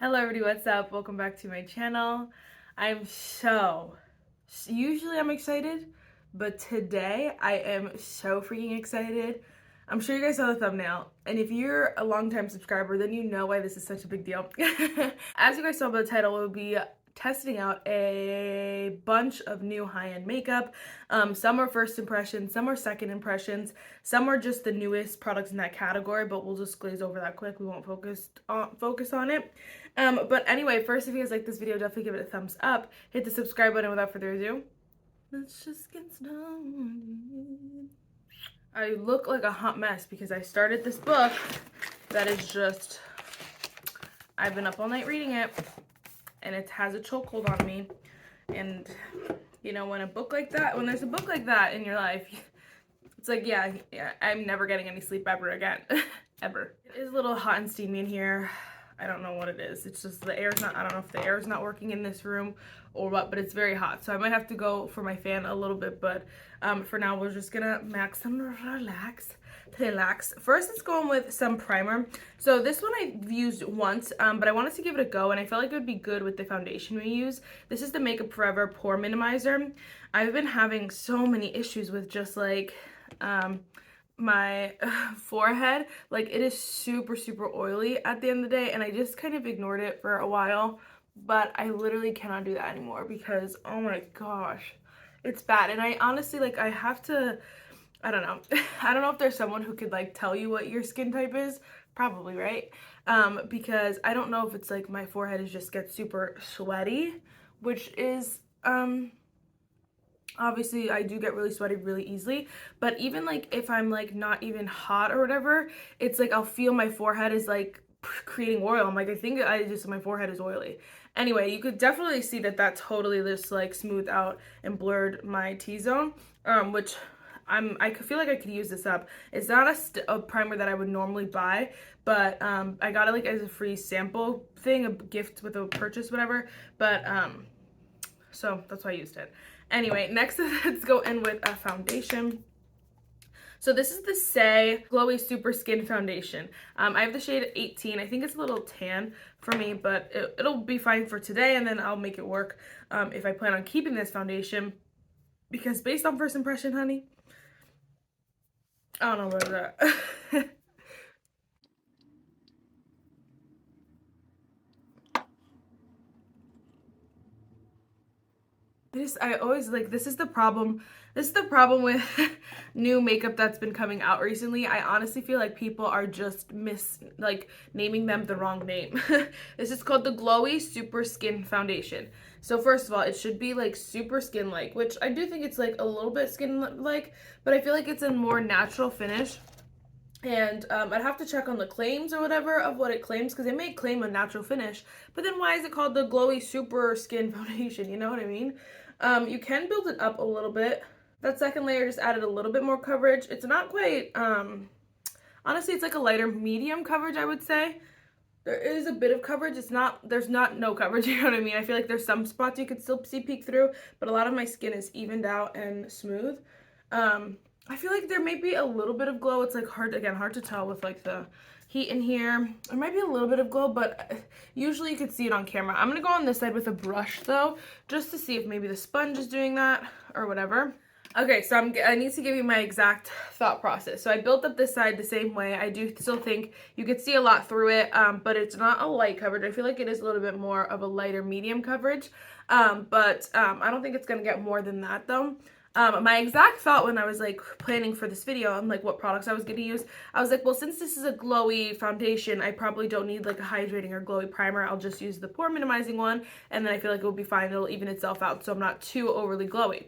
Hello everybody, what's up? Welcome back to my channel. Usually I'm excited, but today I am so freaking excited. I'm sure you guys saw the thumbnail, and if you're a longtime subscriber, then you know why this is such a big deal. As you guys saw by the title, we'll be testing out a bunch of new high-end makeup. Some are first impressions, some are second impressions, some are just the newest products in that category, but we'll just glaze over that quick. We won't focus on it. But anyway, first, if you guys like this video, definitely give it a thumbs up. Hit the subscribe button. Without further ado, let's just get started. I look like a hot mess because I started this book that is just, I've been up all night reading it, and it has a chokehold on me. And you know, when there's a book like that in your life, it's like, yeah, I'm never getting any sleep ever again. Ever. It is a little hot and steamy in here. I don't know what it is. It's just the air's not, I don't know if the air is not working in this room or what, but it's very hot. So I might have to go for my fan a little bit, but for now we're just gonna max and relax. First, let's go on with some primer. So this one I've used once, but I wanted to give it a go, and I felt like it would be good with the foundation we use. This is the Makeup Forever Pore Minimizer. I've been having so many issues with just like, my forehead. Like, it is super oily at the end of the day, and I just kind of ignored it for a while, but I literally cannot do that anymore because, oh my gosh, it's bad. And I honestly, like, I have to, I don't know. I don't know if there's someone who could like tell you what your skin type is. Probably, right? Because I don't know if it's like my forehead just gets super sweaty, which is obviously I do get really sweaty really easily, but even like if I'm like not even hot or whatever, it's like I'll feel my forehead is like creating oil. I'm like, I think my forehead is oily. Anyway, you could definitely see that totally just like smoothed out and blurred my T-zone, which I feel like I could use this up. It's not a primer that I would normally buy, but I got it like as a free sample thing, a gift with a purchase, whatever. But so that's why I used it. Anyway, next let's go in with a foundation. So this is the Siae Glowy Super Skin Foundation. I have the shade 18. I think it's a little tan for me, but it'll be fine for today, and then I'll make it work if I plan on keeping this foundation. Because based on first impression, honey, I don't know about that. I always like, this is the problem with new makeup that's been coming out recently. I honestly feel like people are just naming them the wrong name. This is called the Glowy Super Skin Foundation. So first of all, it should be like super skin like, which I do think it's like a little bit skin like, but I feel like it's a more natural finish. And I'd have to check on the claims or whatever of what it claims, because it may claim a natural finish, but then why is it called the Glowy Super Skin Foundation? You know what I mean? You can build it up a little bit. That second layer just added a little bit more coverage. It's not quite, honestly, it's like a lighter medium coverage, I would say. There is a bit of coverage. There's not no coverage, you know what I mean? I feel like there's some spots you could still see peek through, but a lot of my skin is evened out and smooth. I feel like there may be a little bit of glow. It's like hard to tell with like the heat in here. There might be a little bit of glow, but usually you could see it on camera. I'm gonna go on this side with a brush though, just to see if maybe the sponge is doing that or whatever. Okay, so I need to give you my exact thought process. So I built up this side the same way. I do still think you could see a lot through it, but it's not a light coverage. I feel like it is a little bit more of a lighter medium coverage, but I don't think it's gonna get more than that though. My exact thought when I was like planning for this video and like what products I was going to use, I was like, well, since this is a glowy foundation, I probably don't need like a hydrating or glowy primer. I'll just use the pore minimizing one, and then I feel like it will be fine. It'll even itself out, so I'm not too overly glowy.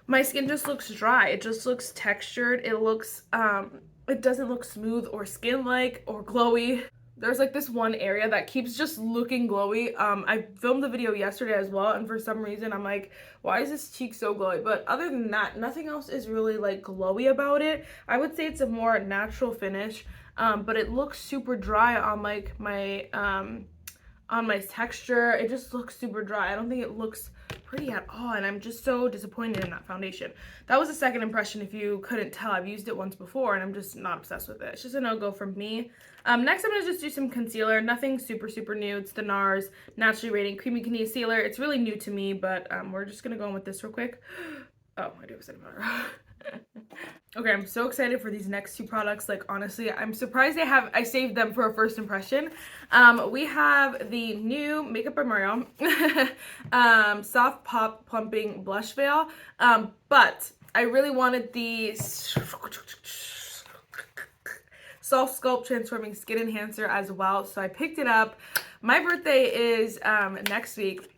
My skin just looks dry. It just looks textured. It looks, it doesn't look smooth or skin-like or glowy. There's like this one area that keeps just looking glowy. I filmed the video yesterday as well, and for some reason I'm like, why is this cheek so glowy? But other than that, nothing else is really like glowy about it. I would say it's a more natural finish, but it looks super dry on like my on my texture. It just looks super dry. I don't think it looks pretty at all, and I'm just so disappointed in that foundation. That was a second impression if you couldn't tell. I've used it once before and I'm just not obsessed with it. It's just a no-go from me. Next I'm going to just do some concealer. Nothing super new. It's the Nars Naturally Radiant Creamy Concealer. It's really new to me, but we're just going to go in with this real quick. Oh, I do have a setting powder. Okay, I'm so excited for these next two products. Like, honestly, I'm surprised I saved them for a first impression. We have the new Makeup by Mario Soft Pop Plumping Blush Veil. But I really wanted the Soft Sculpt Transforming Skin Enhancer as well, so I picked it up. My birthday is next week,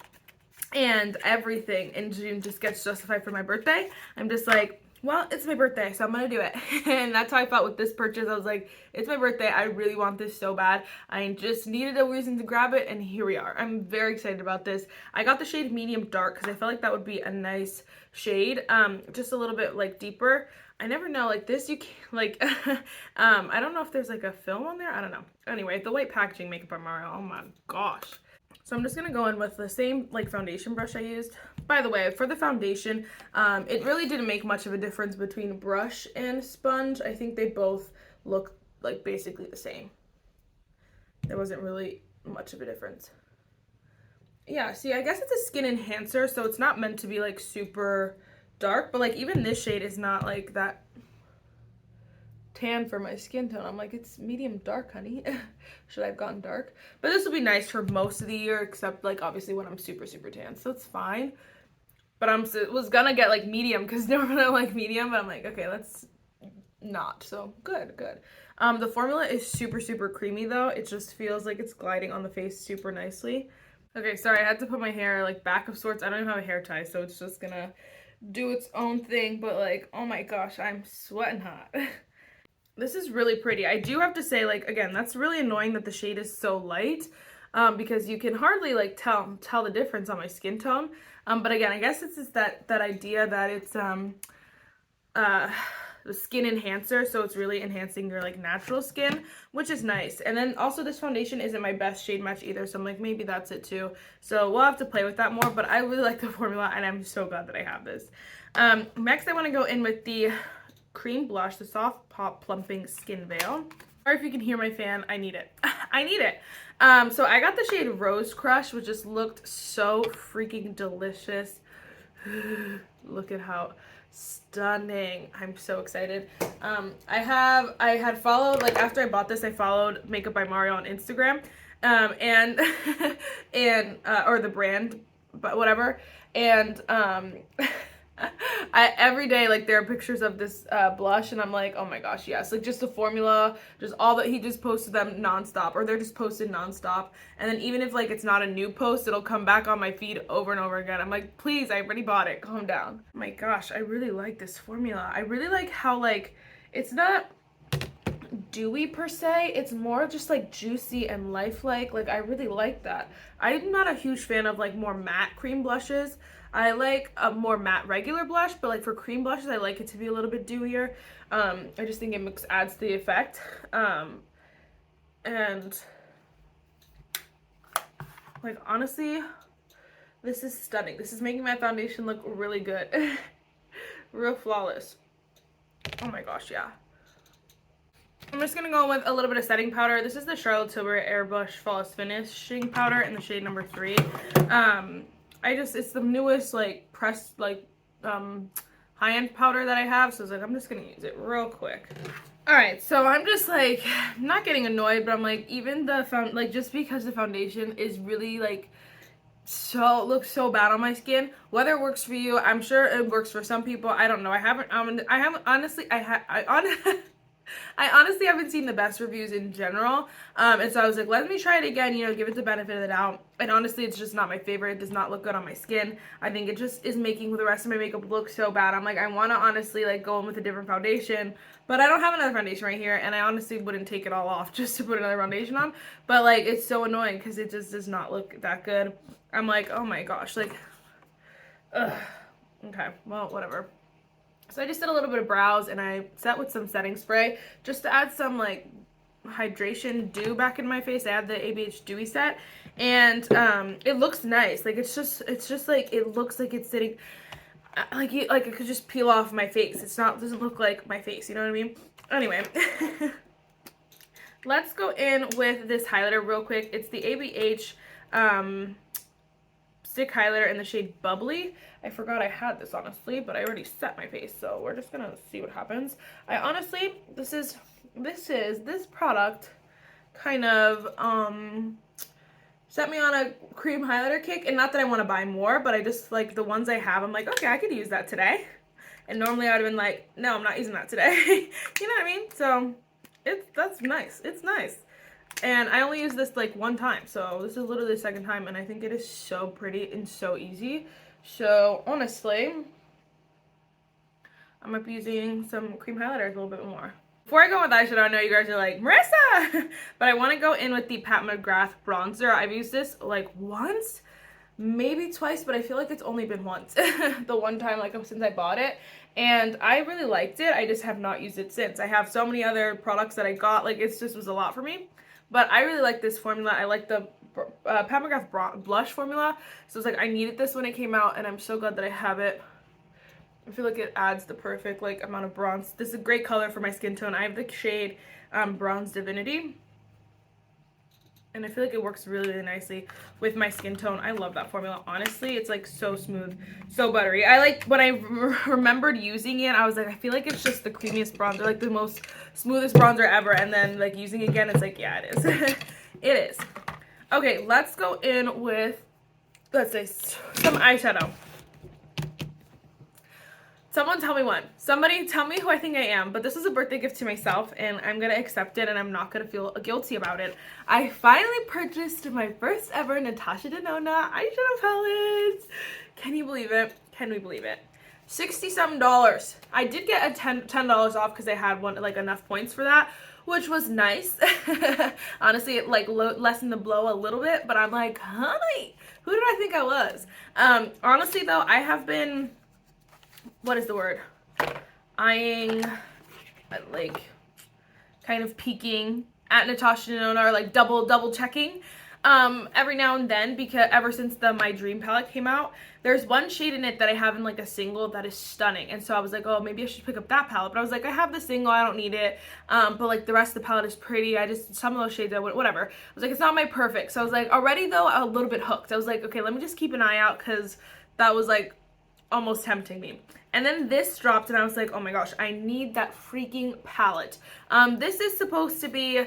and everything in June just gets justified for my birthday. I'm just like, well, it's my birthday, so I'm gonna do it. And that's how I felt with this purchase. I was like, it's my birthday, I really want this so bad. I just needed a reason to grab it, and here we are. I'm very excited about this. I got the shade medium dark because I felt like that would be a nice shade, just a little bit like deeper. I never know, like this you can't, like, I don't know if there's like a film on there, I don't know. Anyway, the white packaging Makeup by Mario, oh my gosh. So I'm just gonna go in with the same like foundation brush I used. By the way, for the foundation, it really didn't make much of a difference between brush and sponge. I think they both look like basically the same. There wasn't really much of a difference. Yeah, see, I guess it's a skin enhancer, so it's not meant to be like super dark, but like even this shade is not like that tan for my skin tone. I'm like, it's medium dark, honey. Should I have gotten dark? But this will be nice for most of the year, except like obviously when I'm super tan, so it's fine. But was gonna get like medium because normally I like medium, but I'm like, okay, let's not. So good. The formula is super creamy though. It just feels like it's gliding on the face super nicely. Okay, sorry, I had to put my hair like back of sorts. I don't even have a hair tie, so it's just gonna do its own thing, but like, oh my gosh, I'm sweating hot. This is really pretty. I do have to say, like, again, that's really annoying that the shade is so light, because you can hardly like tell the difference on my skin tone. But again, I guess it's just that idea that it's the skin enhancer, so it's really enhancing your like natural skin, which is nice. And then also this foundation isn't my best shade match either, so I'm like, maybe that's it too. So we'll have to play with that more, but I really like the formula and I'm so glad that I have this. Next I want to go in with the cream blush, the Soft Pop Plumping Skin Veil. Or if you can hear my fan, I need it. I need it. So I got the shade Rose Crush, which just looked so freaking delicious. Look at how stunning. I'm so excited. I had followed, like after I bought this, I followed Makeup by Mario on Instagram, and or the brand, but whatever. And every day, like, there are pictures of this blush, and I'm like, oh my gosh, yes. Like, just the formula, just all that, he just posted them nonstop, or they're just posted nonstop. And then even if, like, it's not a new post, it'll come back on my feed over and over again. I'm like, please, I already bought it. Calm down. Oh my gosh, I really like this formula. I really like how, like, it's not dewy per se, it's more just like juicy and lifelike. Like, I really like that. I'm not a huge fan of like more matte cream blushes. I like a more matte regular blush, but like for cream blushes I like it to be a little bit dewier. I just think it adds to the effect. And like, honestly, this is stunning. This is making my foundation look really good. Real flawless. Oh my gosh, yeah. I'm just going to go with a little bit of setting powder. This is the Charlotte Tilbury Airbrush Flawless Finishing Powder in the shade number 3. It's the newest, like, pressed, like, high-end powder that I have. So I was like, I'm just going to use it real quick. Alright, so I'm just, like, not getting annoyed, but I'm like, even just because the foundation is really, like, looks so bad on my skin. Whether it works for you, I'm sure it works for some people. I don't know. I honestly haven't seen the best reviews in general, and so I was like, let me try it again, you know, give it the benefit of the doubt. And honestly, it's just not my favorite. It does not look good on my skin. I think it just is making the rest of my makeup look so bad. I'm like, I want to honestly like go in with a different foundation, but I don't have another foundation right here, and I honestly wouldn't take it all off just to put another foundation on. But like, it's so annoying because it just does not look that good. I'm like, oh my gosh, like, ugh. Okay, well, whatever. So I just did a little bit of brows, and I set with some setting spray just to add some like hydration dew back in my face. I had the ABH Dewy set, and it looks nice. Like it's just like it looks like it's sitting like it could just peel off my face. It's not, doesn't look like my face, you know what I mean? Anyway, let's go in with this highlighter real quick. It's the ABH stick highlighter in the shade Bubbly. I forgot I had this, honestly, but I already set my face, so we're just gonna see what happens. I honestly, this product kind of set me on a cream highlighter kick, and not that I want to buy more, but I just like the ones I have, I'm like, okay, I could use that today. And normally I would have been like, no, I'm not using that today. You know what I mean? So that's nice. It's nice. And I only use this like one time, so this is literally the second time, and I think it is so pretty and so easy. So honestly, I might be using some cream highlighters a little bit more. Before I go with eyeshadow, I know you guys are like, Marissa! But I want to go in with the Pat McGrath bronzer. I've used this like once, maybe twice, but I feel like it's only been once. The one time like since I bought it. And I really liked it. I just have not used it since. I have so many other products that I got. Like it just was a lot for me. But I really like this formula. I like the Pat McGrath blush formula. So it's like I needed this when it came out, and I'm so glad that I have it. I feel like it adds the perfect like amount of bronze. This is a great color for my skin tone. I have the shade Bronze Divinity, and I feel like it works really, really nicely with my skin tone. I love that formula, honestly. It's like so smooth, so buttery. I like, when I remembered using it, I was like, I feel like it's just the creamiest bronzer, like the most smoothest bronzer ever. And then like using it again, it's like, yeah, it is. It is. Okay, let's go in with, let's say, some eyeshadow. Someone tell me one. Somebody tell me who I think I am. But this is a birthday gift to myself, and I'm going to accept it, and I'm not going to feel guilty about it. I finally purchased my first ever Natasha Denona eyeshadow palette. Can you believe it? Can we believe it? $60-some. I did get a $10 off because I had one, like enough points for that, which was nice. Honestly, it like lessened the blow a little bit, but I'm like, honey, who did I think I was? Honestly, though, I have been... what is the word? Eyeing, like, kind of peeking at Natasha Denona, or like double checking every now and then, because ever since the My Dream palette came out, there's one shade in it that I have in like a single that is stunning, and so I was like, oh, maybe I should pick up that palette. But I was like, I have the single, I don't need it, but like the rest of the palette is pretty. I just, some of those shades I would, whatever. I was like, it's not my perfect. So I was like, already though, a little bit hooked. I was like, okay, let me just keep an eye out, because that was like almost tempting me. And then this dropped, and I was like, oh my gosh, I need that freaking palette. This is supposed to be,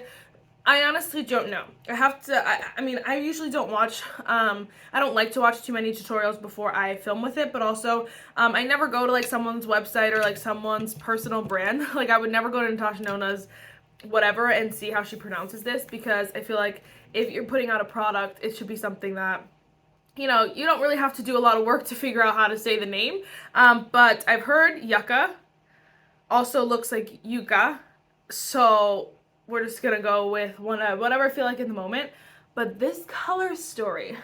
I honestly don't know. I have to, I mean, I usually don't watch, I don't like to watch too many tutorials before I film with it, but also, I never go to like someone's website or like someone's personal brand. Like I would never go to Natasha Denona's whatever and see how she pronounces this, because I feel like if you're putting out a product, it should be something that, you know, you don't really have to do a lot of work to figure out how to say the name. But I've heard Yucca also looks like Yucca. So we're just going to go with whatever I feel like in the moment. But this color story,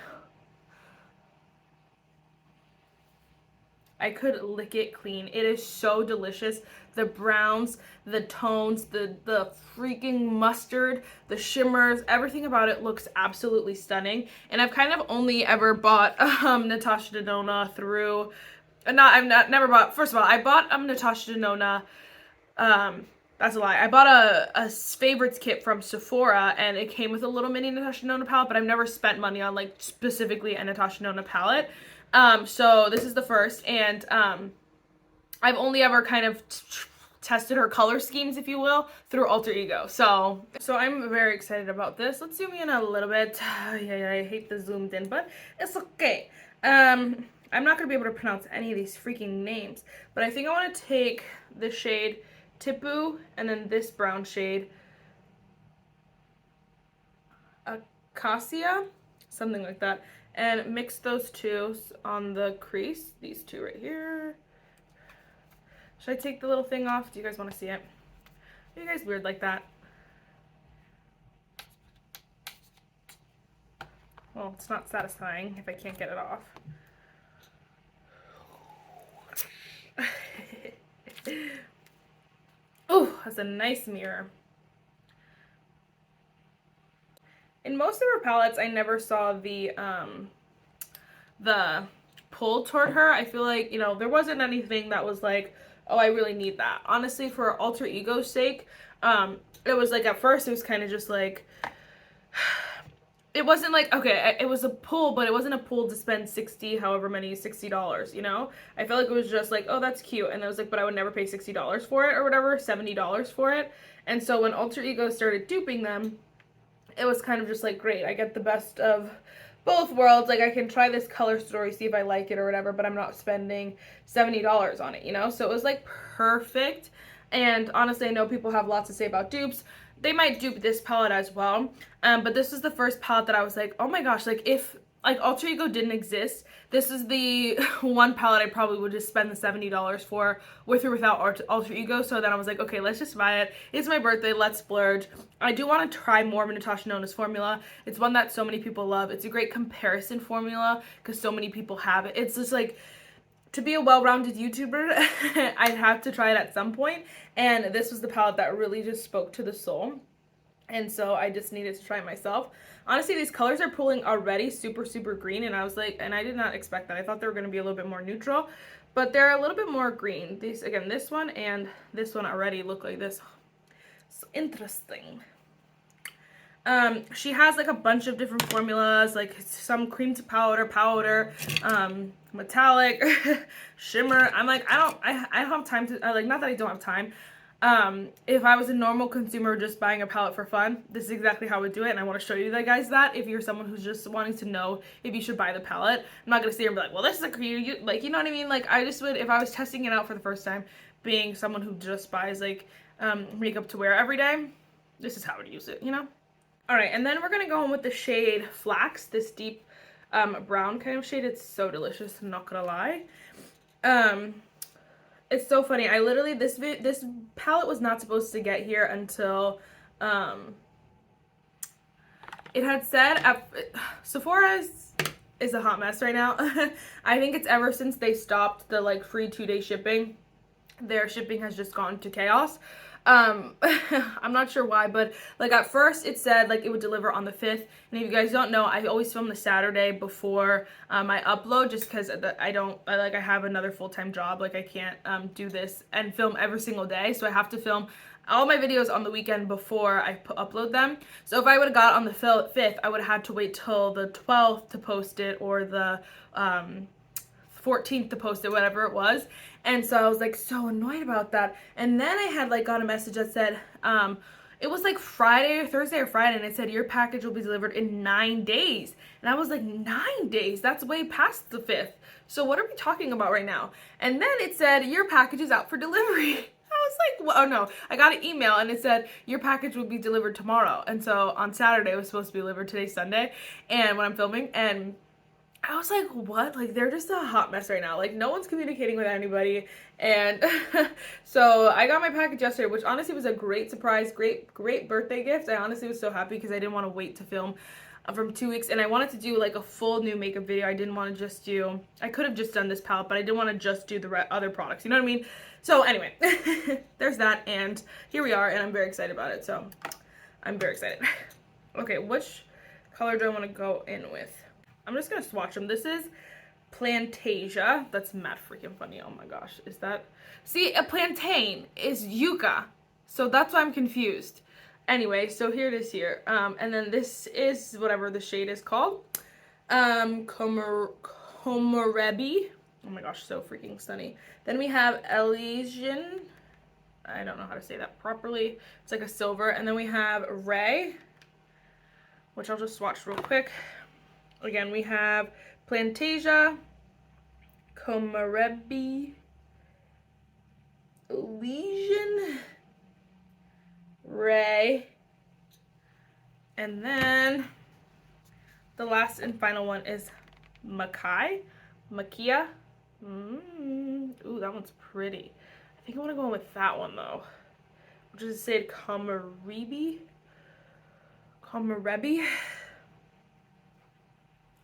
I could lick it clean. It is so delicious. The browns, the tones, the freaking mustard, the shimmers, everything about it looks absolutely stunning. And I've kind of only ever bought Natasha Denona through, never bought, first of all, I bought Natasha Denona, that's a lie. I bought a favorites kit from Sephora, and it came with a little mini Natasha Denona palette, but I've never spent money on like specifically a Natasha Denona palette. So this is the first, and I've only ever kind of tested her color schemes, if you will, through Alter Ego. So I'm very excited about this. Let's zoom in a little bit. Yeah, I hate the zoomed in, but it's okay. I'm not gonna be able to pronounce any of these freaking names, but I think I want to take the shade Tipu and then this brown shade Acacia, something like that, and mix those two on the crease, these two right here. Should I take the little thing off? Do you guys want to see it? Are you guys weird like that? Well, it's not satisfying if I can't get it off. Oh, that's a nice mirror. in most of her palettes, I never saw the pull toward her. I feel like, you know, there wasn't anything that was like, oh, I really need that. Honestly, for Alter Ego's sake, it was like, at first, it was kind of just like, it wasn't like, okay, it was a pull, but it wasn't a pull to spend $60, you know? I felt like it was just like, oh, that's cute. And I was like, but I would never pay $60 for it or whatever, $70 for it. And so when Alter Ego started duping them, it was kind of just like, great, I get the best of both worlds. Like, I can try this color story, see if I like it or whatever, but I'm not spending $70 on it, you know? So it was like perfect. And honestly, I know people have lots to say about dupes. They might dupe this palette as well, but this was the first palette that I was like, oh my gosh, like, if like Alter Ego didn't exist, this is the one palette I probably would just spend the $70 for, with or without Alter Ego. So then I was like, okay, let's just buy it. It's my birthday, let's splurge. I do want to try more of Natasha Denona's formula. It's one that so many people love. It's a great comparison formula because so many people have it. It's just like, to be a well-rounded YouTuber, I'd have to try it at some point, and this was the palette that really just spoke to the soul, and so I just needed to try it myself. Honestly, these colors are pulling already super, super green, and I was like, and I did not expect that. I thought they were going to be a little bit more neutral, but they're a little bit more green. These, again, this one and this one already look like this. So interesting. She has like a bunch of different formulas, like some cream to powder, metallic, shimmer. I'm like, I don't have time to, like, not that I don't have time. If I was a normal consumer just buying a palette for fun, this is exactly how I would do it, and I want to show you guys that if you're someone who's just wanting to know if you should buy the palette. I'm not gonna sit here and be like, well, this is a cream, like, you know what I mean? Like, I just would, if I was testing it out for the first time, being someone who just buys like makeup to wear every day, this is how I would use it, you know? All right, and then we're gonna go in with the shade Flax, this deep brown kind of shade. It's so delicious, I'm not gonna lie. It's so funny. I literally, this palette was not supposed to get here until it had said Sephora's is a hot mess right now. I think it's ever since they stopped the like free 2-day shipping, their shipping has just gone to chaos. I'm not sure why, but like at first it said like it would deliver on the 5th, and if you guys don't know, I always film the Saturday before I upload, just because I have another full-time job. Like, I can't do this and film every single day, so I have to film all my videos on the weekend before I upload them. So if I would have got on the 5th, I would have had to wait till the 12th to post it, or the 14th to post it, whatever it was. And so I was like so annoyed about that. And then I had like got a message that said it was like Friday or Thursday or Friday, and it said your package will be delivered in 9 days. And I was like, 9 days? That's way past the 5th. So what are we talking about right now? And then it said your package is out for delivery. I was like, well, oh no, I got an email and it said your package will be delivered tomorrow. And so on Saturday it was supposed to be delivered, today's Sunday, and when I'm filming, and I was like, what? Like, they're just a hot mess right now. Like, no one's communicating with anybody. And so I got my package yesterday, which honestly was a great surprise, great birthday gift. I honestly was so happy because I didn't want to wait to film from 2 weeks, and I wanted to do like a full new makeup video. I didn't want to just do, I could have just done this palette, but I didn't want to just do the other products, you know what I mean? So anyway, there's that, and here we are, and I'm very excited about it. So I'm very excited. Okay, which color do I want to go in with? I'm just gonna swatch them. This is Plantasia. That's mad freaking funny. Oh my gosh, is that? See, a plantain is yucca, so that's why I'm confused. Anyway, so here it is here. And then this is whatever the shade is called. Komorebi. Oh my gosh, so freaking stunning. Then we have Elysian. I don't know how to say that properly. It's like a silver. And then we have Ray, which I'll just swatch real quick. Again, we have Plantasia, Komorebi, Elysian, Ray, and then the last and final one is Makia. Ooh, that one's pretty. I think I want to go with that one though, which is said Komorebi.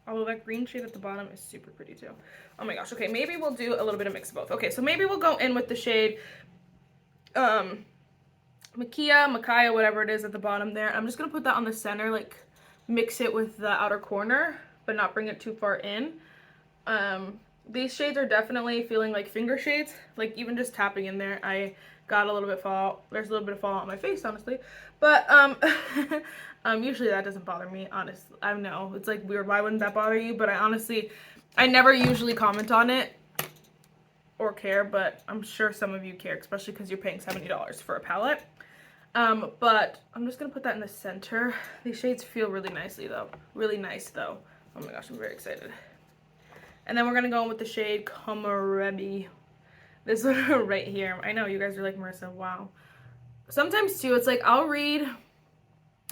Although that green shade at the bottom is super pretty too. Oh my gosh. Okay, maybe we'll do a little bit of mix of both. Okay, so maybe we'll go in with the shade Makia, whatever it is at the bottom there. I'm just gonna put that on the center, like mix it with the outer corner, but not bring it too far in. These shades are definitely feeling like finger shades. Like even just tapping in there, I got a little bit fall. There's a little bit of fallout on my face, honestly. But usually that doesn't bother me. Honestly, I know it's like weird. Why wouldn't that bother you? But I never usually comment on it or care. But I'm sure some of you care, especially because you're paying $70 for a palette. But I'm just gonna put that in the center. These shades feel really nicely though. Really nice though. Oh my gosh, I'm very excited. And then we're gonna go in with the shade Komorebi. This one right here. I know you guys are like, Marissa, wow. Sometimes too, it's like I'll read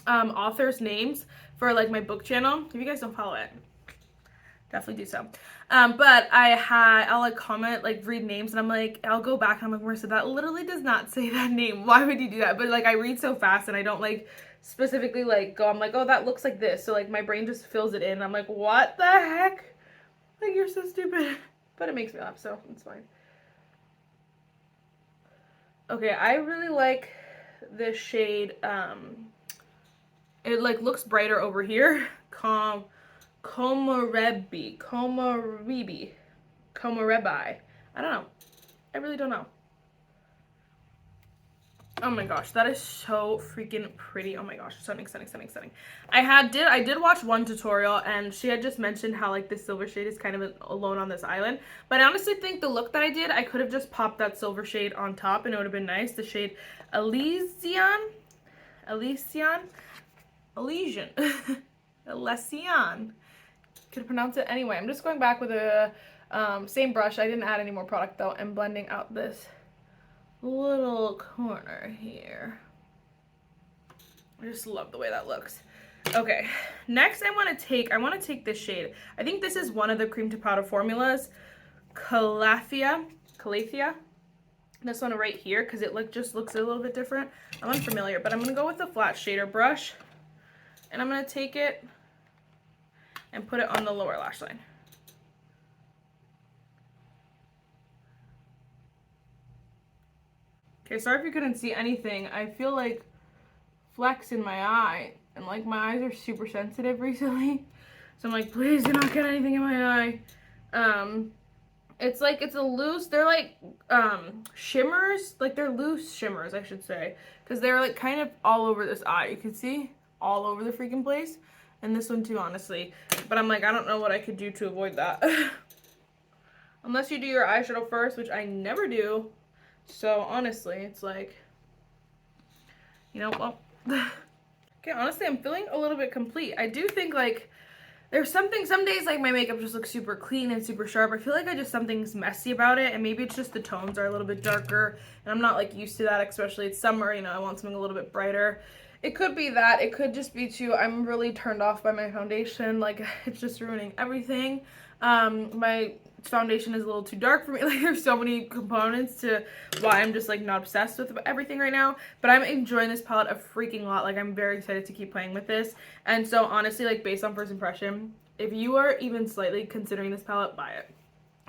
authors' names for like my book channel. If you guys don't follow it, definitely do so. But I'll like comment, like read names, and I'm like, I'll go back and I'm like, Marissa, that literally does not say that name. Why would you do that? But like I read so fast and I don't like specifically like go, I'm like, oh, that looks like this. So like my brain just fills it in. I'm like, what the heck? Like, you're so stupid. But it makes me laugh, so it's fine. Okay, I really like this shade. It like looks brighter over here. Komorebi. I don't know. I really don't know. Oh my gosh, that is so freaking pretty. Oh my gosh, stunning, stunning, stunning, stunning. I did watch one tutorial and she had just mentioned how like this silver shade is kind of alone on this island. But I honestly think the look that I did, I could have just popped that silver shade on top and it would have been nice. The shade Elysian. Could pronounce it anyway. I'm just going back with a same brush. I didn't add any more product though, and blending out this little corner here. I just love the way that looks. Okay, next I want to take this shade. I think this is one of the cream to powder formulas, Calathea. This one right here, because it just looks a little bit different. I'm unfamiliar, but I'm gonna go with the flat shader brush, and I'm gonna take it and put it on the lower lash line. Okay, sorry if you couldn't see anything. I feel like flecks in my eye, and like my eyes are super sensitive recently. So I'm like, please do not get anything in my eye. It's like, it's a loose, they're like shimmers, like they're loose shimmers, I should say. Because they're like kind of all over this eye. You can see all over the freaking place. And this one too, honestly. But I'm like, I don't know what I could do to avoid that. Unless you do your eyeshadow first, which I never do. So honestly, it's like, you know, well, okay, honestly, I'm feeling a little bit complete. I do think like there's something, some days like my makeup just looks super clean and super sharp. I feel like something's messy about it, and maybe it's just the tones are a little bit darker and I'm not like used to that, especially it's summer, you know, I want something a little bit brighter. It could be that, it could just be too, I'm really turned off by my foundation, like it's just ruining everything. My foundation is a little too dark for me. Like there's so many components to why I'm just like not obsessed with everything right now, but I'm enjoying this palette a freaking lot. Like I'm very excited to keep playing with this. And so honestly, like based on first impression, if you are even slightly considering this palette, buy it.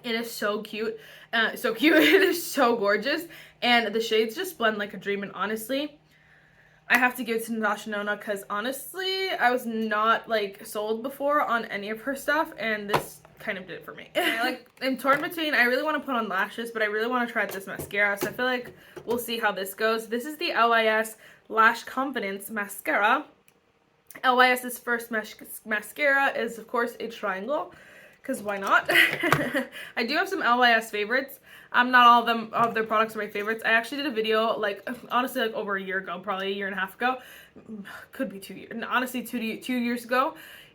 It is so cute. It is so gorgeous, and the shades just blend like a dream. And honestly, I have to give it to Natasha Denona, because honestly I was not like sold before on any of her stuff, and this kind of did it for me. I'm torn between, I really want to put on lashes, but I really want to try out this mascara, so I feel like we'll see how this goes. This is the LYS Lash Confidence Mascara. LYS's first mascara is of course a triangle, because why not? I do have some LYS favorites. Not all of them, of their products are my favorites. I actually did a video, like, honestly, like over a year ago, probably a year and a half ago. Could be 2 years, honestly, 2 years ago.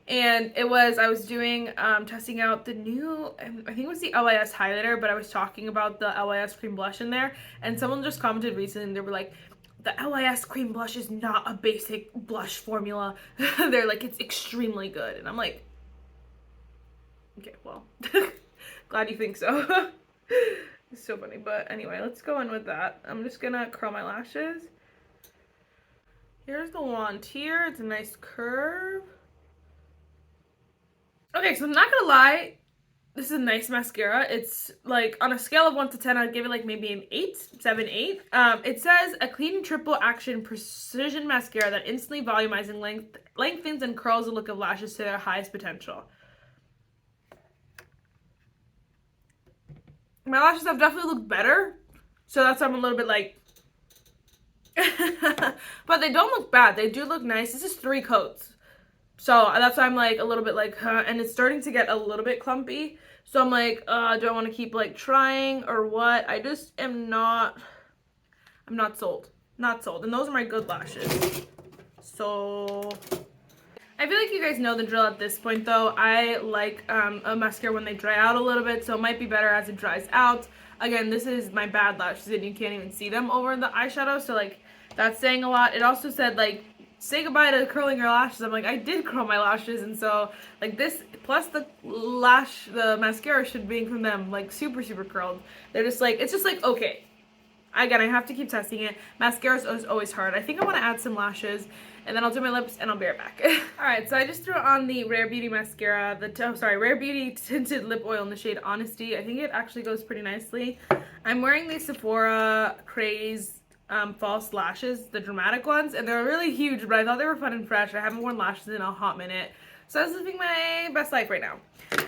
And it was, I was doing, testing out the new, I think it was the LYS highlighter, but I was talking about the LYS cream blush in there. And someone just commented recently, and they were like, the LYS cream blush is not a basic blush formula. They're like, it's extremely good. And I'm like, okay, well, glad you think so. It's so funny, but anyway, let's go in with that. I'm just gonna curl my lashes. Here's the wand here. It's a nice curve. Okay, so I'm not gonna lie, this is a nice mascara. It's like on a scale of 1 to 10, I'd give it like maybe an 7, 8. It says a clean triple action precision mascara that instantly volumizes and lengthens and curls the look of lashes to their highest potential. My lashes have definitely looked better, so that's why I'm a little bit like but they don't look bad. They do look nice. This is 3 coats, so that's why I'm like a little bit like and it's starting to get a little bit clumpy, so I'm like do I want to keep like trying or what? I just am not, I'm not sold, and those are my good lashes. So I feel like you guys know the drill at this point though. I like a mascara when they dry out a little bit, so it might be better as it dries out. Again, this is my bad lashes and you can't even see them over the eyeshadow, so like that's saying a lot. It also said like say goodbye to curling your lashes. I'm like, I did curl my lashes, and so like this plus the mascara should be from them like super curled. They're just like, it's just like okay. Again, I have to keep testing it. Mascara is always hard. I think I want to add some lashes, and then I'll do my lips, and I'll be right back. Alright, so I just threw on the Rare Beauty mascara, Rare Beauty tinted lip oil in the shade Honesty. I think it actually goes pretty nicely. I'm wearing these Sephora Craze false lashes, the dramatic ones, and they're really huge, but I thought they were fun and fresh. I haven't worn lashes in a hot minute, so I was living my best life right now.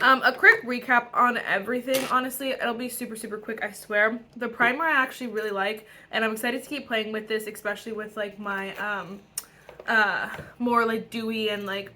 A quick recap on everything. Honestly, it'll be super quick, I swear. The primer I actually really like, and I'm excited to keep playing with this, especially with like my more like dewy and like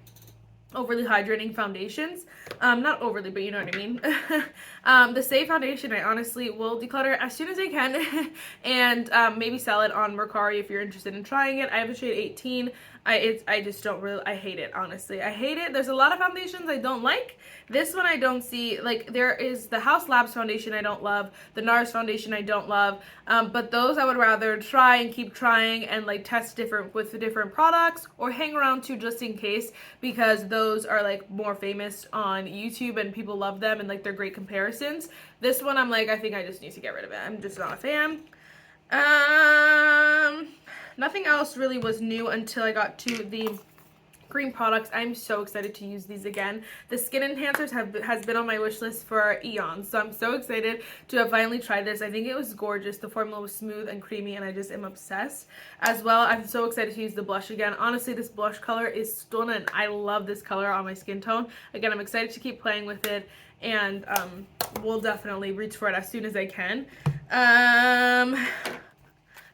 overly hydrating foundations. Not overly, but you know what I mean. The Siae foundation I honestly will declutter as soon as I can and maybe sell it on Mercari if you're interested in trying it. I have the shade 18. I just don't really, I hate it, honestly. I hate it. There's a lot of foundations I don't like. This one I don't see, like there is the House Labs foundation I don't love, the Nars foundation I don't love, but those I would rather try and keep trying and like test with the different products or hang around to just in case, because those are like more famous on YouTube and people love them and like they're great comparisons. This one I'm like, I think I just need to get rid of it. I'm just not a fan. Nothing else really was new until I got to the cream products. I'm so excited to use these again. The skin enhancers has been on my wish list for eons, so I'm so excited to have finally tried this. I think it was gorgeous. The formula was smooth and creamy, and I just am obsessed. As well, I'm so excited to use the blush again. Honestly, this blush color is stunning. I love this color on my skin tone. Again, I'm excited to keep playing with it, and we'll definitely reach for it as soon as I can.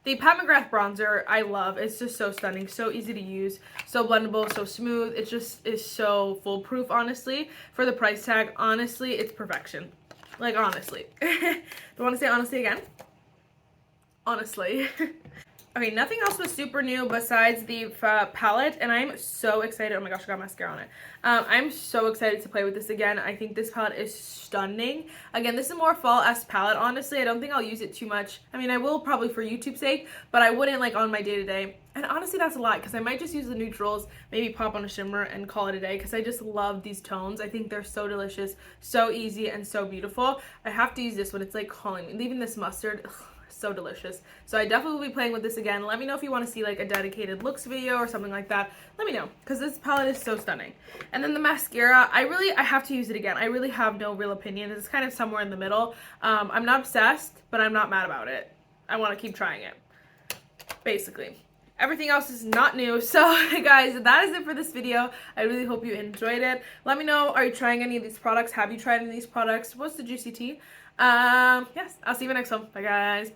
The Pat McGrath bronzer I love. It's just so stunning, so easy to use, so blendable, so smooth. It just is so foolproof, honestly. For the price tag, honestly, it's perfection. Like, honestly. Do I want to say honestly again? Honestly. Okay, nothing else was super new besides the palette, and I'm so excited. Oh my gosh, I got mascara on it. I'm so excited to play with this again. I think this palette is stunning. Again, this is a more fall-esque palette, honestly. I don't think I'll use it too much. I mean, I will probably for YouTube's sake, but I wouldn't like on my day-to-day. And honestly, that's a lot because I might just use the neutrals, maybe pop on a shimmer and call it a day because I just love these tones. I think they're so delicious, so easy, and so beautiful. I have to use this one. It's like calling me. Even this mustard, ugh, so delicious. So I definitely will be playing with this again. Let me know if you want to see like a dedicated looks video or something like that. Let me know because this palette is so stunning. And then the mascara, I have to use it again. I really have no real opinion. It's kind of somewhere in the middle. I'm not obsessed, but I'm not mad about it. I want to keep trying it, basically. Everything else is not new. So guys, that is it for this video. I really hope you enjoyed it. Let me know, are you trying any of these products? Have you tried any of these products? What's the juicy tea? Yes, I'll see you in the next one. Bye guys.